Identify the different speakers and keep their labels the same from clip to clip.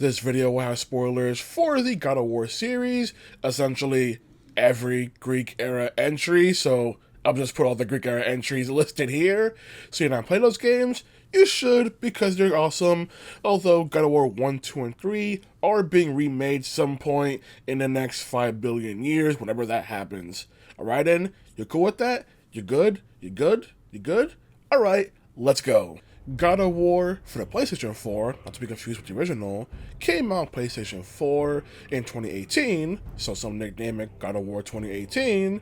Speaker 1: This video will have spoilers for the God of War series, essentially every Greek era entry, so I'll just put all the Greek era entries listed here. So you're not playing those games? You should, because they're awesome, although God of War 1, 2, and 3 are being remade some point in the next 5 billion years, whenever that happens. Alright then, you cool with that? You good? You good? You good? Alright, let's go. God of War for the PlayStation 4, not to be confused with the original, came out on PlayStation 4 in 2018, so some nickname it God of War 2018,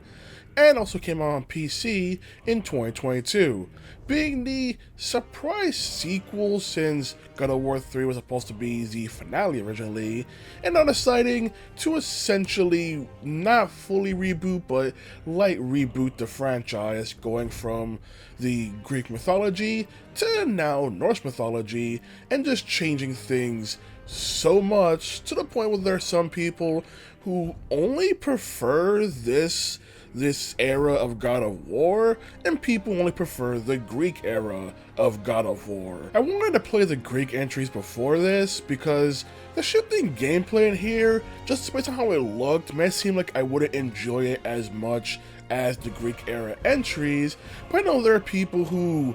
Speaker 1: and also came out on PC in 2022, being the surprise sequel since God of War 3 was supposed to be the finale originally, and now deciding to essentially not fully reboot, but light reboot the franchise, going from the Greek mythology to now Norse mythology, and just changing things so much to the point where there are some people who only prefer this era of God of War, and people only prefer the Greek era of God of War. I wanted to play the Greek entries before this because the shifting gameplay in here, just based on how it looked, may seem like I wouldn't enjoy it as much as the Greek era entries, but I know there are people who,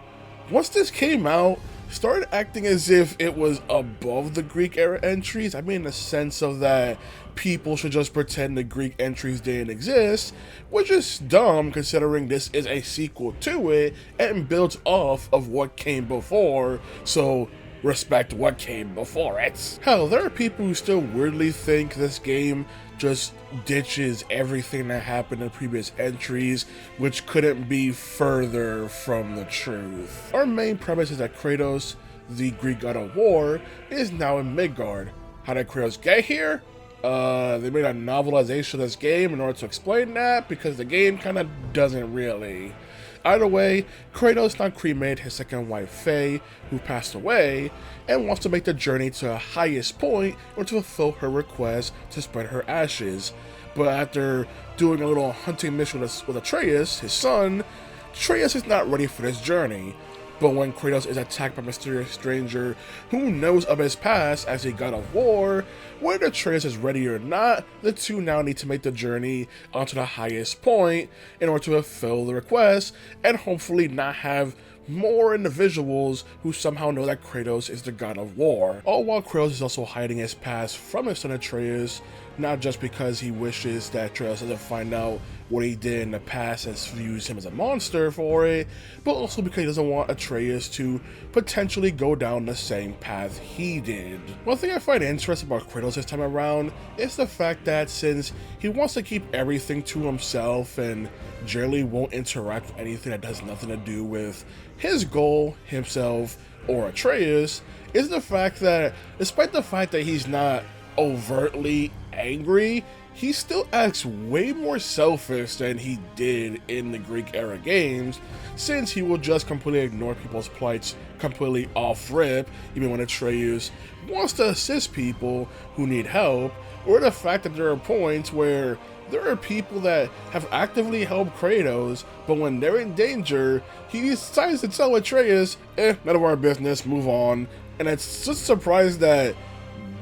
Speaker 1: once this came out, started acting as if it was above the Greek era entries. I mean, in the sense of that people should just pretend the Greek entries didn't exist, which is dumb considering this is a sequel to it and builds off of what came before, so respect what came before it. Hell, there are people who still weirdly think this game just ditches everything that happened in previous entries, which couldn't be further from the truth. Our main premise is that Kratos, the Greek god of war, is now in Midgard. How did Kratos get here? They made a novelization of this game in order to explain that, because the game kind of doesn't really. Either way, Kratos now cremated his second wife Faye, who passed away, and wants to make the journey to the highest point in order to fulfill her request to spread her ashes. But after doing a little hunting mission with Atreus, his son, Atreus is not ready for this journey. But when Kratos is attacked by a mysterious stranger who knows of his past as a god of war, whether Atreus is ready or not, the two now need to make the journey onto the highest point in order to fulfill the request and hopefully not have more individuals who somehow know that Kratos is the god of war. All while Kratos is also hiding his past from his son Atreus, not just because he wishes that Atreus doesn't find out what he did in the past and views him as a monster for it, but also because he doesn't want Atreus to potentially go down the same path he did. One thing I find interesting about Kratos this time around is the fact that since he wants to keep everything to himself and generally won't interact with anything that has nothing to do with his goal, himself, or Atreus, is the fact that despite the fact that he's not overtly angry, he still acts way more selfish than he did in the Greek era games, since he will just completely ignore people's plights completely off rip, even when Atreus wants to assist people who need help, or the fact that there are points where there are people that have actively helped Kratos, but when they're in danger, he decides to tell Atreus, none of our business, move on. And it's just surprised that,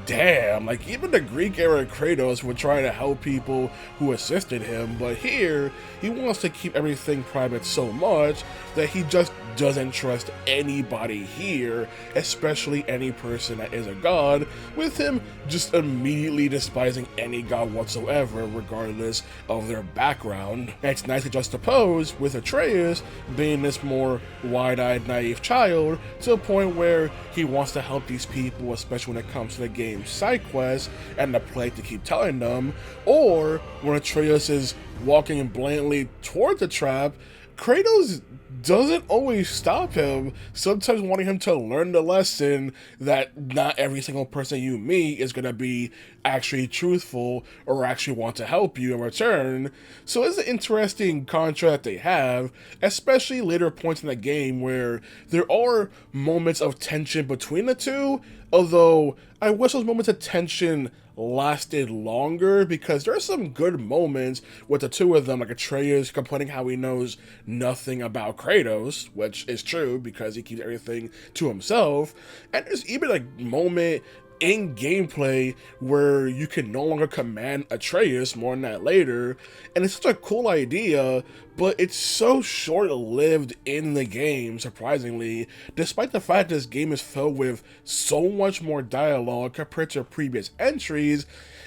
Speaker 1: damn, like even the Greek era Kratos would try to help people who assisted him, but here he wants to keep everything private so much that he just doesn't trust anybody here, especially any person that is a god, with him just immediately despising any god whatsoever regardless of their background. And it's nicely juxtaposed with Atreus being this more wide-eyed naive child to a point where he wants to help these people, especially when it comes to the game's side quests and the plight to keep telling them, or when Atreus is walking blatantly towards the trap, Kratos doesn't always stop him, sometimes wanting him to learn the lesson that not every single person you meet is going to be actually truthful or actually want to help you in return. So it's an interesting contrast they have, especially later points in the game where there are moments of tension between the two, although I wish those moments of tension lasted longer, because there are some good moments with the two of them, like Atreus complaining how he knows nothing about Kratos, which is true because he keeps everything to himself, and there's even a moment in gameplay where you can no longer command Atreus, more on that later, and it's such a cool idea, but it's so short-lived in the game, surprisingly, despite the fact this game is filled with so much more dialogue compared to previous entries,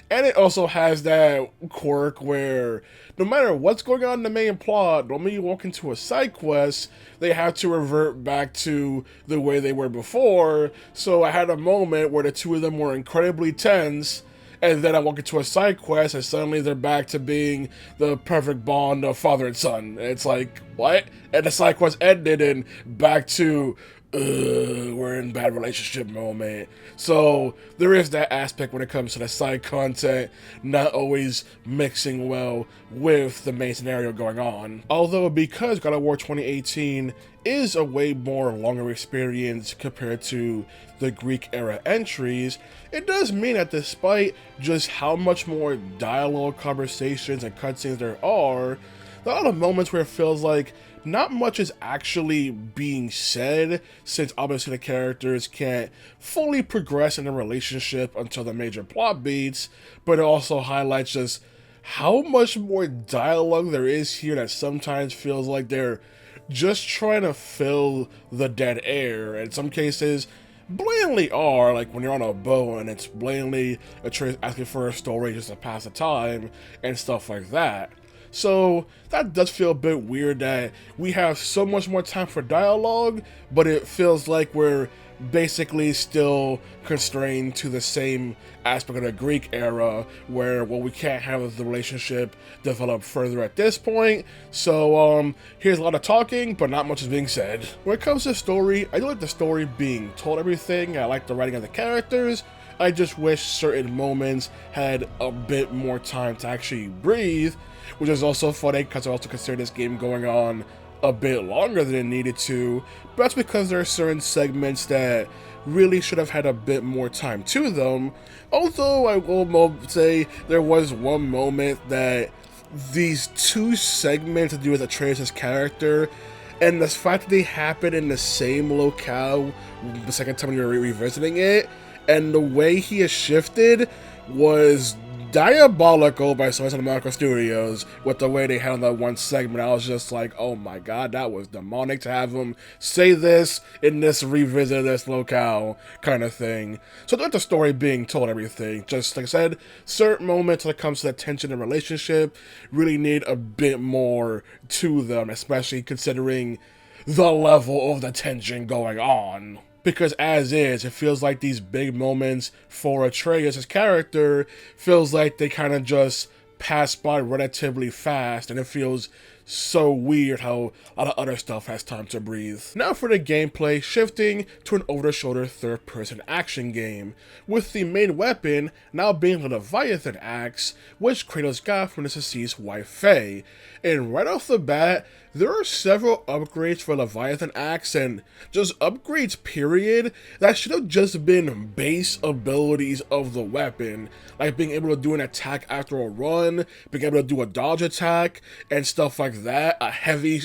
Speaker 1: and it also has that quirk where no matter what's going on in the main plot, normally you walk into a side quest, they have to revert back to the way they were before. So I had a moment where the two of them were incredibly tense, and then I walk into a side quest and suddenly they're back to being the perfect bond of father and son. And it's like, what? And the side quest ended and back to, we're in bad relationship moment. So there is that aspect when it comes to the side content not always mixing well with the main scenario going on. Although because God of War 2018 is a way more longer experience compared to the Greek era entries, it does mean that despite just how much more dialogue, conversations, and cutscenes there are a lot of moments where it feels like not much is actually being said, since obviously the characters can't fully progress in a relationship until the major plot beats, but it also highlights just how much more dialogue there is here that sometimes feels like they're just trying to fill the dead air. In some cases, blatantly are, like when you're on a boat and it's blatantly Atreus asking for a story just to pass the time and stuff like that. So that does feel a bit weird that we have so much more time for dialogue, but it feels like we're basically still constrained to the same aspect of the Greek era where, well, we can't have the relationship develop further at this point. So here's a lot of talking, but not much is being said. When it comes to story, I do like the story being told everything. I like the writing of the characters. I just wish certain moments had a bit more time to actually breathe, which is also funny because I also consider this game going on a bit longer than it needed to, but that's because there are certain segments that really should have had a bit more time to them. Although I will say there was one moment that these two segments to do with Atreus' character, and the fact that they happen in the same locale the second time you're revisiting it, and the way he has shifted was diabolical by Sony Marco Studios with the way they handled that one segment. I was just like, oh my god, that was demonic to have them say this in this revisit this locale kind of thing. So let the story being told everything. Just like I said, certain moments when it comes to the tension in relationship really need a bit more to them, especially considering the level of the tension going on. Because as is, it feels like these big moments for Atreus' character feels like they kind of just pass by relatively fast, and it feels so weird how a lot of other stuff has time to breathe. Now for the gameplay, shifting to an over-the-shoulder third-person action game, with the main weapon now being the Leviathan axe, which Kratos got from his deceased wife Faye. And right off the bat, there are several upgrades for Leviathan axe, and just upgrades period, that should have just been base abilities of the weapon, like being able to do an attack after a run, being able to do a dodge attack, and stuff like that, a heavy,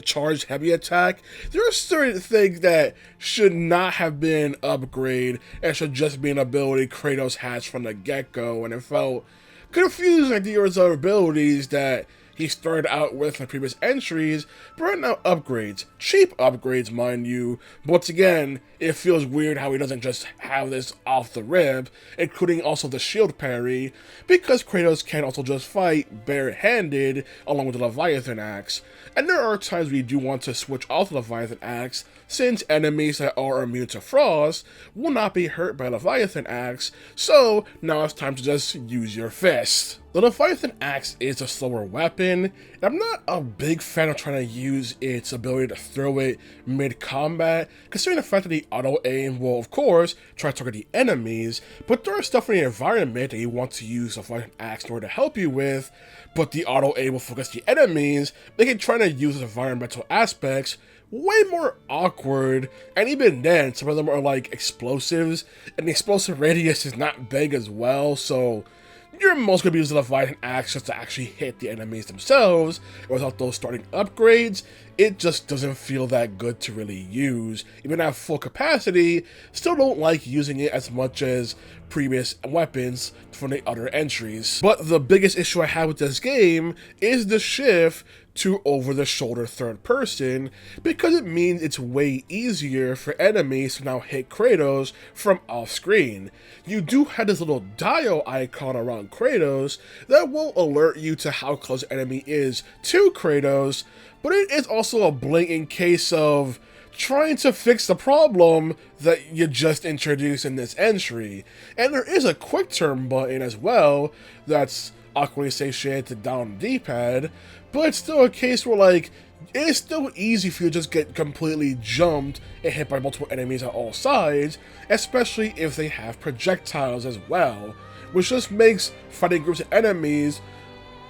Speaker 1: charged heavy attack. There are certain things that should not have been upgrade, and should just be an ability Kratos has from the get-go, and it felt confusing at the other abilities that he started out with in previous entries, but right now upgrades. Cheap upgrades, mind you. But once again, it feels weird how he doesn't just have this off the rip, including also the shield parry, because Kratos can also just fight barehanded along with the Leviathan axe. And there are times we do want to switch off the Leviathan axe, since enemies that are immune to frost will not be hurt by Leviathan axe, so now it's time to just use your fist. The Leviathan axe is a slower weapon, and I'm not a big fan of trying to use its ability to throw it mid-combat, considering the fact that the auto-aim will, of course, try to target the enemies, but there are stuff in the environment that you want to use the Leviathan axe in order to help you with, but the auto-aim will focus the enemies, making trying to use environmental aspects way more awkward, and even then, some of them are like explosives, and the explosive radius is not big as well, so you're most going to be using the Leviathan axe just to actually hit the enemies themselves, without those starting upgrades. it just doesn't feel that good to really use. Even at full capacity, still don't like using it as much as previous weapons from the other entries. But the biggest issue I have with this game is the shift to over-the-shoulder third person, because it means it's way easier for enemies to now hit Kratos from off-screen. You do have this little dial icon around Kratos that will alert you to how close the enemy is to Kratos, but it is also a blatant case of trying to fix the problem that you just introduced in this entry. And there is a quick turn button as well that's awkwardly satiated down the D-pad, but it's still a case where, like, it's still easy for you to just get completely jumped and hit by multiple enemies on all sides, especially if they have projectiles as well, which just makes fighting groups of enemies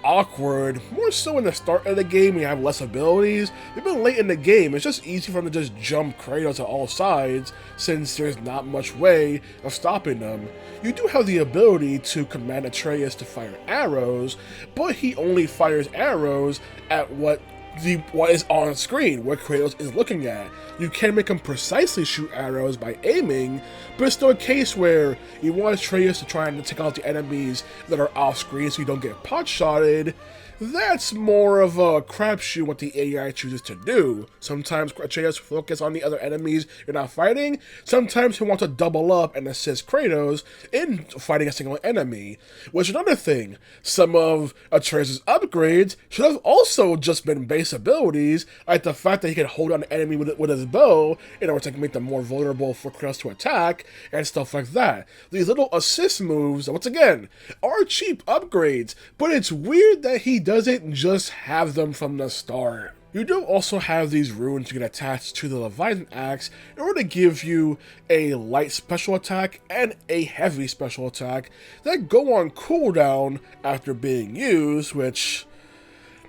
Speaker 1: awkward, more so in the start of the game when you have less abilities. Even late in the game, it's just easy for them to just jump Kratos at all sides, since there's not much way of stopping them. You do have the ability to command Atreus to fire arrows, but he only fires arrows at what is on screen, what Kratos is looking at. You can make him precisely shoot arrows by aiming, but it's still a case where you want Atreus to try and take out the enemies that are off screen so you don't get pot-shotted. That's more of a crapshoot what the AI chooses to do. Sometimes Atreus focus on the other enemies you're not fighting, sometimes he wants to double up and assist Kratos in fighting a single enemy. Which is another thing, some of Atreus' upgrades should have also just been base abilities, like the fact that he can hold on an enemy with his bow in order to make them more vulnerable for Kratos to attack, and stuff like that. These little assist moves, once again, are cheap upgrades, but it's weird that he doesn't just have them from the start. You do also have these runes you can attach to the Leviathan axe in order to give you a light special attack and a heavy special attack that go on cooldown after being used, which,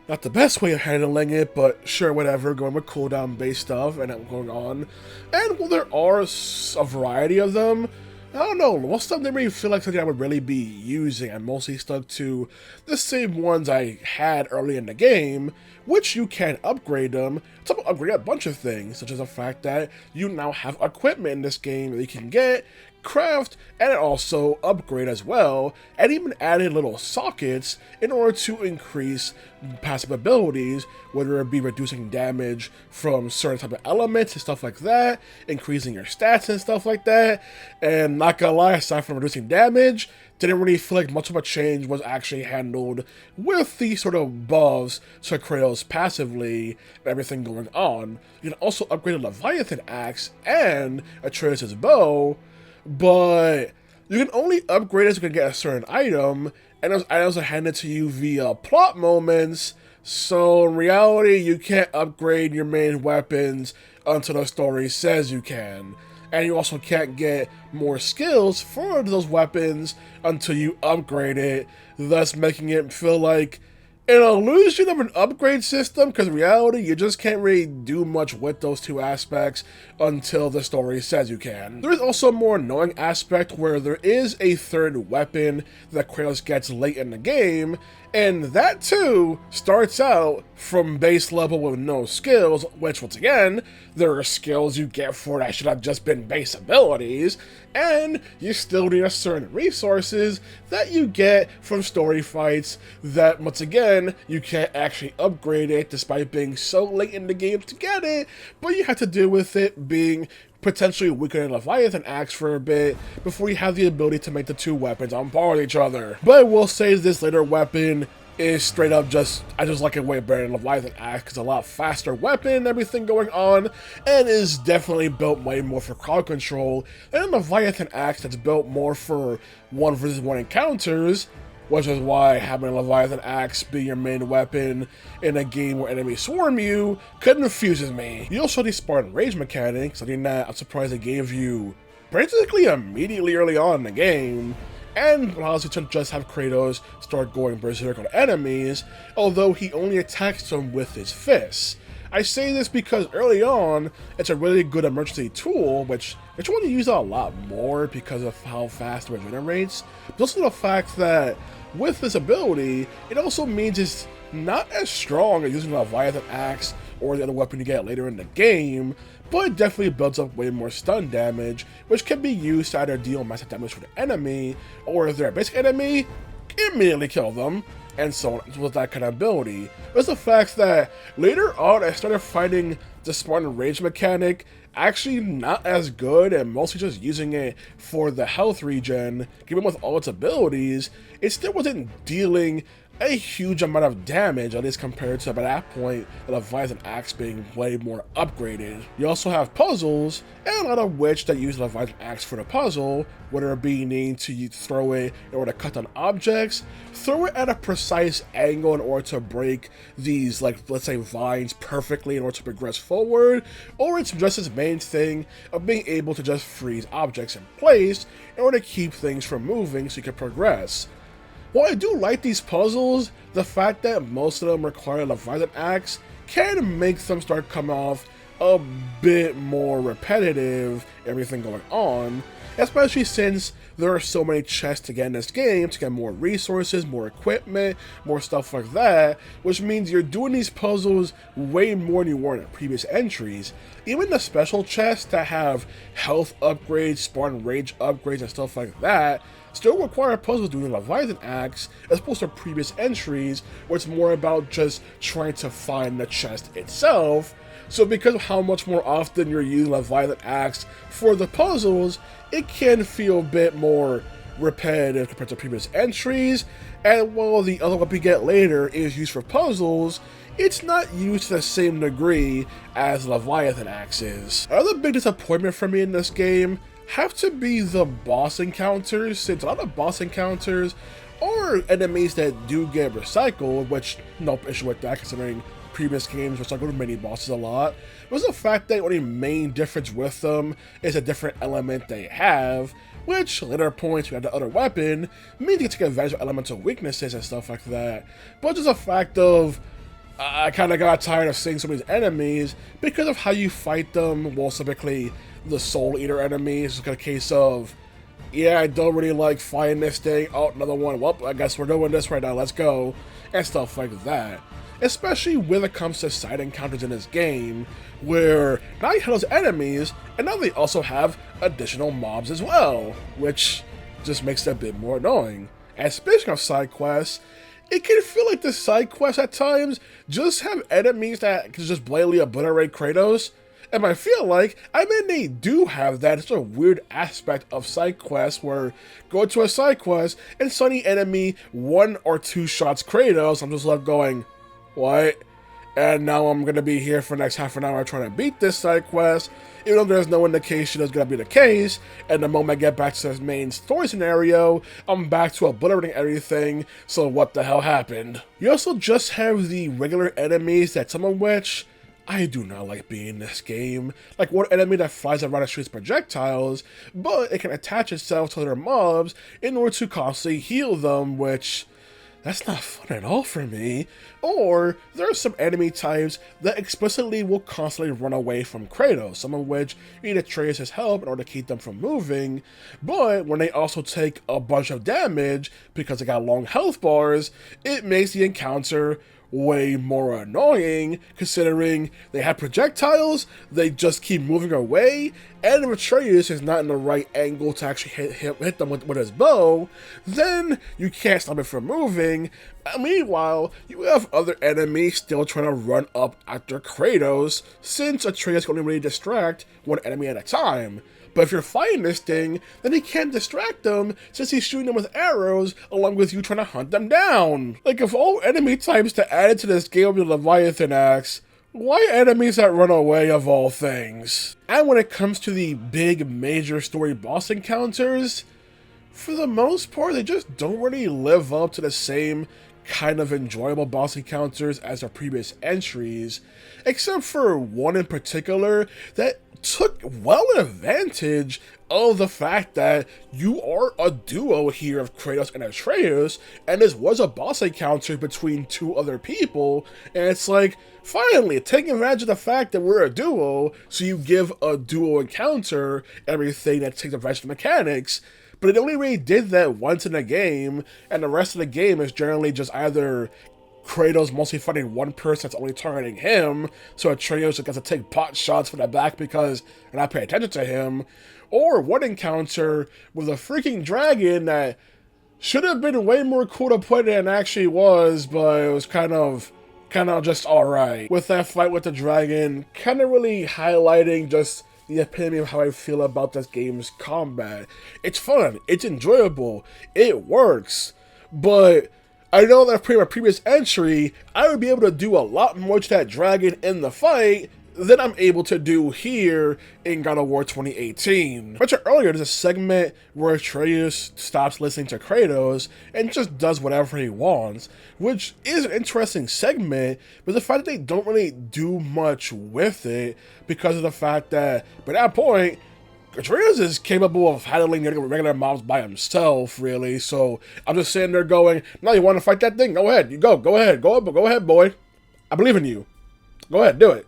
Speaker 1: not the best way of handling it, but sure, whatever, going with cooldown based stuff and that going on. And while there are a variety of them, I don't know, most of them didn't really feel like something I would really be using. I mostly stuck to the same ones I had early in the game, which you can upgrade them to upgrade a bunch of things, such as the fact that you now have equipment in this game that you can get, craft, and also upgrade as well, and even added little sockets in order to increase passive abilities, whether it be reducing damage from certain type of elements and stuff like that, increasing your stats and stuff like that. And not gonna lie, aside from reducing damage, didn't really feel like much of a change was actually handled with the sort of buffs to Kratos passively and everything going on. You can also upgrade a Leviathan axe and Atreus' bow, but you can only upgrade as you can get a certain item, and those items are handed to you via plot moments, so in reality you can't upgrade your main weapons until the story says you can. And you also can't get more skills for those weapons until you upgrade it, thus making it feel like an illusion of an upgrade system, because in reality, you just can't really do much with those two aspects until the story says you can. There is also a more annoying aspect where there is a third weapon that Kratos gets late in the game, and that too starts out from base level with no skills, which once again, there are skills you get for that should have just been base abilities, and you still need a certain resources that you get from story fights that once again, you can't actually upgrade it despite being so late in the game to get it, but you have to deal with it being potentially weaker than Leviathan axe for a bit before you have the ability to make the two weapons on par with each other. But I will say this later weapon is straight up I just like it way better than Leviathan axe, because it's a lot faster weapon and everything going on, and is definitely built way more for crowd control than a Leviathan axe that's built more for 1v1 encounters, which is why having a Leviathan axe be your main weapon in a game where enemies swarm you confuses me. You also have the Spartan Rage mechanic, something that I'm surprised they gave you basically immediately early on in the game, and allows you to just have Kratos start going berserk on enemies, although he only attacks them with his fists. I say this because early on, it's a really good emergency tool, which you want to use a lot more because of how fast it regenerates, but also the fact that with this ability, it also means it's not as strong as using a Leviathan axe or the other weapon you get later in the game, but it definitely builds up way more stun damage, which can be used to either deal massive damage for the enemy, or if they're a basic enemy, immediately kill them, and so on with that kind of ability. There's the fact that later on I started finding the Spartan Rage mechanic actually not as good, and mostly just using it for the health regen. Given with all its abilities, it still wasn't dealing a huge amount of damage, at least compared to, by that point, the Leviathan Axe being way more upgraded. You also have puzzles, and a lot of which that use the Leviathan Axe for the puzzle, whether it be needing to throw it in order to cut down objects, throw it at a precise angle in order to break these, like, let's say vines perfectly in order to progress forward, or it's just this main thing of being able to just freeze objects in place in order to keep things from moving so you can progress. While I do like these puzzles, the fact that most of them require a Leviathan Axe can make them start coming off a bit more repetitive, everything going on, especially since there are so many chests to get in this game to get more resources, more equipment, more stuff like that, which means you're doing these puzzles way more than you were in the previous entries. Even the special chests that have health upgrades, Spartan Rage upgrades, and stuff like that still require puzzles doing the Leviathan Axe, as opposed to previous entries where it's more about just trying to find the chest itself. So because of how much more often you're using Leviathan Axe for the puzzles, it can feel a bit more repetitive compared to previous entries, and while the other weapon you get later is used for puzzles, it's not used to the same degree as Leviathan Axe is. Another big disappointment for me in this game have to be the boss encounters, since a lot of boss encounters are enemies that do get recycled, which no issue with that considering previous games recycled mini bosses a lot. It was the fact that the only main difference with them is a different element they have, which later points we have the other weapon, means you can take advantage of elemental weaknesses and stuff like that. But just a fact of I kind of got tired of seeing some of these enemies because of how you fight them. Well, typically the Soul Eater enemies, it's a case of, yeah, I don't really like fighting this thing. Oh, another one. Well, I guess we're doing this right now. Let's go. And stuff like that. Especially when it comes to side encounters in this game, where now you have those enemies, and now they also have additional mobs as well, which just makes it a bit more annoying. And speaking of side quests, it can feel like the side quests at times just have enemies that can just blatantly obliterate Kratos. And I feel like, I mean, they do have that. It's a weird aspect of side quests where go to a side quest and suddenly enemy 1 or 2 shots Kratos. I'm just left going, what? And now I'm going to be here for the next half an hour trying to beat this side quest, even though there's no indication it's going to be the case. And the moment I get back to the main story scenario, I'm back to obliterating everything, so what the hell happened? You also just have the regular enemies, that some of which I do not like being in this game. Like one enemy that flies around and shoots projectiles, but it can attach itself to their mobs in order to constantly heal them, which that's not fun at all for me. Or there are some enemy types that explicitly will constantly run away from Kratos, some of which you need Atreus' help in order to keep them from moving, but when they also take a bunch of damage because they got long health bars, it makes the encounter way more annoying, considering they have projectiles, they just keep moving away, and if Atreus is not in the right angle to actually hit them with his bow, then you can't stop it from moving. Meanwhile, you have other enemies still trying to run up after Kratos, since Atreus can only really distract one enemy at a time. But if you're fighting this thing, then he can't distract them since he's shooting them with arrows along with you trying to hunt them down. Like, of all enemy types to add to this game with the Leviathan Axe, why enemies that run away of all things? And when it comes to the big major story boss encounters, for the most part they just don't really live up to the same kind of enjoyable boss encounters as our previous entries, except for one in particular that took well advantage of the fact that you are a duo here of Kratos and Atreus, and this was a boss encounter between 2 other people, and it's like, finally, taking advantage of the fact that we're a duo, so you give a duo encounter everything that takes advantage of the mechanics. But it only really did that once in a game, and the rest of the game is generally just either Kratos mostly fighting one person that's only targeting him, so Atreus just gets to take pot shots from the back because they're not paying attention to him. Or one encounter with a freaking dragon that should have been way more cool to play than it actually was, but it was kind of just alright. With that fight with the dragon, kind of really highlighting just the epitome of how I feel about this game's combat. It's fun, it's enjoyable, it works, but I know that from my previous entry, I would be able to do a lot more to that dragon in the fight than I'm able to do here in God of War 2018. I mentioned earlier, there's a segment where Atreus stops listening to Kratos and just does whatever he wants, which is an interesting segment, but the fact that they don't really do much with it because of the fact that, by that point, Atreus is capable of handling regular mobs by himself, really, so I'm just sitting there going, no, you want to fight that thing? Go ahead, you go ahead, boy. I believe in you. Go ahead, do it.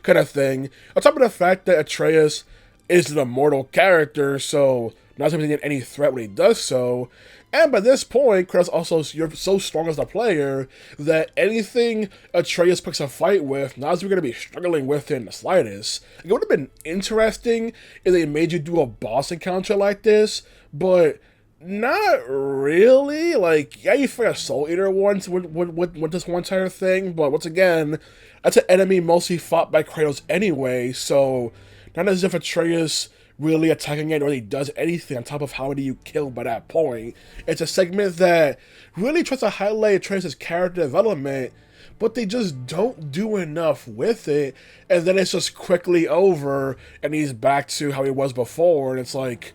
Speaker 1: Kind of thing. On top of the fact that Atreus is an immortal character, so not something to get any threat when he does so. And by this point, Kratos also, you're so strong as a player that anything Atreus picks a fight with, not as we're going to be struggling with it in the slightest. It would have been interesting if they made you do a boss encounter like this, but not really. Like, yeah, you fight a Soul Eater once with this one entire thing, but once again, that's an enemy mostly fought by Kratos anyway, so not as if Atreus really attacking it really does anything on top of how many you kill by that point. It's a segment that really tries to highlight Atreus' character development, but they just don't do enough with it, and then it's just quickly over, and he's back to how he was before, and it's like,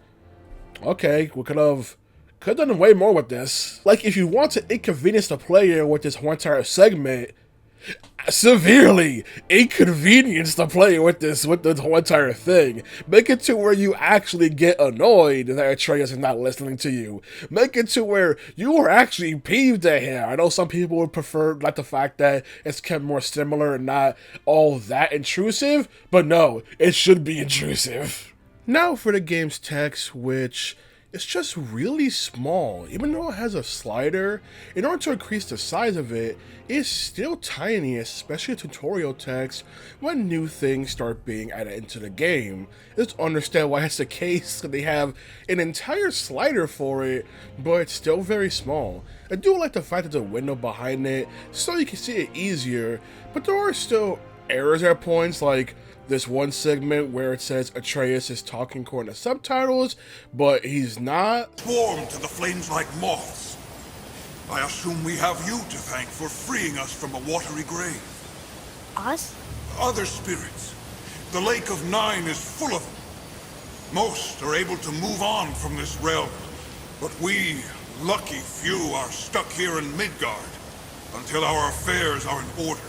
Speaker 1: okay, we could have done way more with this. Like, if you want to inconvenience the player with this whole entire segment, severely inconvenience the player with this whole entire thing. Make it to where you actually get annoyed that Atreus is not listening to you. Make it to where you are actually peeved at him. I know some people would prefer like the fact that it's kept more similar and not all that intrusive, but no, it should be intrusive. Now for the game's text, which it's just really small. Even though it has a slider, in order to increase the size of it, it's still tiny, especially tutorial text when new things start being added into the game. Just understand why that's the case. They have an entire slider for it, but it's still very small. I do like the fact that there's a window behind it so you can see it easier, but there are still errors at points, like this one segment where it says Atreus is talking according to subtitles, but he's not.
Speaker 2: Swarm to the flames like moths. I assume we have you to thank for freeing us from a watery grave.
Speaker 3: Us?
Speaker 2: Other spirits. The Lake of Nine is full of them. Most are able to move on from this realm, but we, lucky few, are stuck here in Midgard until our affairs are in order.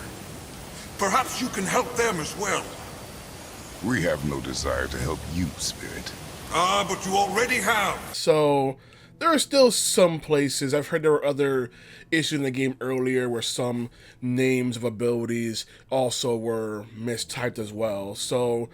Speaker 2: Perhaps you can help them as well.
Speaker 4: We have no desire to help you, Spirit.
Speaker 2: Ah, but you already have.
Speaker 1: So there are still some places. I've heard there were other issues in the game earlier where some names of abilities also were mistyped as well. So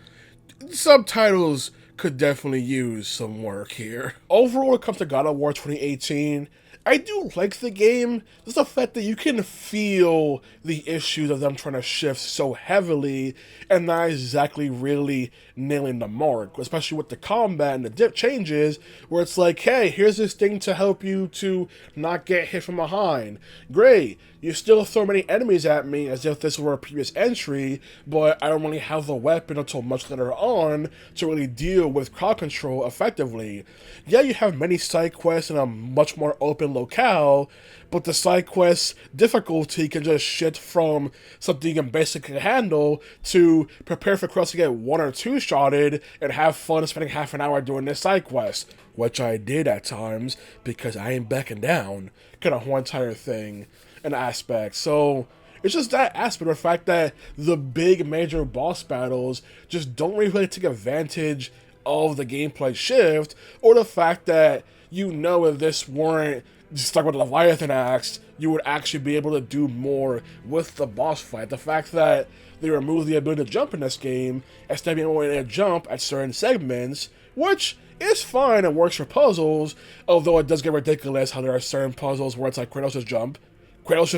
Speaker 1: subtitles could definitely use some work here. Overall, when it comes to God of War 2018, I do like the game. Just the fact that you can feel the issues of them trying to shift so heavily and not exactly really nailing the mark, especially with the combat and the dip changes where it's like, hey, here's this thing to help you to not get hit from behind. Great, you still throw many enemies at me as if this were a previous entry, but I don't really have the weapon until much later on to really deal with crowd control effectively. Yeah, you have many side quests and a much more open locale, but the side quest difficulty can just shift from something you can basically handle to prepare for Kratos to get one or two shotted and have fun spending half an hour doing this side quest, which I did at times because I ain't backing down, kind of whole entire thing and aspect. So it's just that aspect of the fact that the big major boss battles just don't really take advantage of the gameplay shift, or the fact that, you know, if this weren't just like what Leviathan asked, you would actually be able to do more with the boss fight. The fact that they removed the ability to jump in this game instead of being able to jump at certain segments, which is fine and works for puzzles, although it does get ridiculous how there are certain puzzles where it's like Kratos just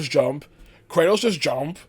Speaker 1: jump, Kratos just jump.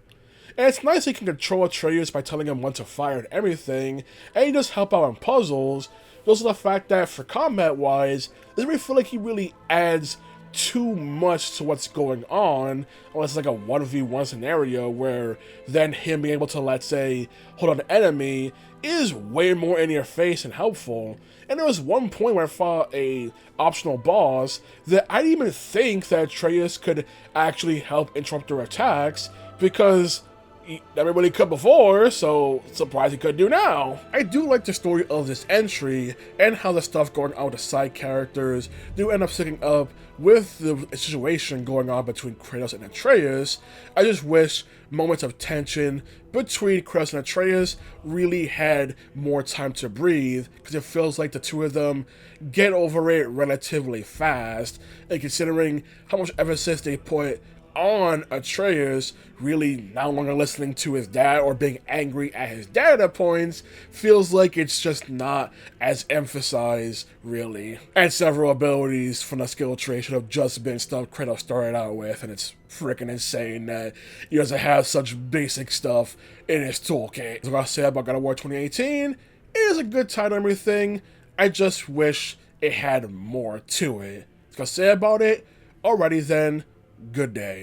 Speaker 1: And it's nice he can control Atreus by telling him when to fire and everything, and he just help out in puzzles. Also the fact that for combat-wise, it doesn't really feel like he really adds too much to what's going on, unless it's like a 1v1 scenario where then him being able to, let's say, hold on an enemy is way more in your face and helpful. And there was one point where I fought a optional boss that I didn't even think that Atreus could actually help interrupt their attacks, because he never really could before, so surprised he could do now. I do like the story of this entry and how the stuff going on with the side characters do end up sticking up with the situation going on between Kratos and Atreus. I just wish moments of tension between Kratos and Atreus really had more time to breathe, because it feels like the two of them get over it relatively fast, and considering how much emphasis they put on Atreus really no longer listening to his dad or being angry at his dad at points, feels like it's just not as emphasized, really. And several abilities from the skill tree should have just been stuff Kratos started out with, and it's freaking insane that he doesn't have such basic stuff in his toolkit. As I said about God of War 2018, it is a good title and everything, I just wish it had more to it. As I said about it, alrighty then, good day.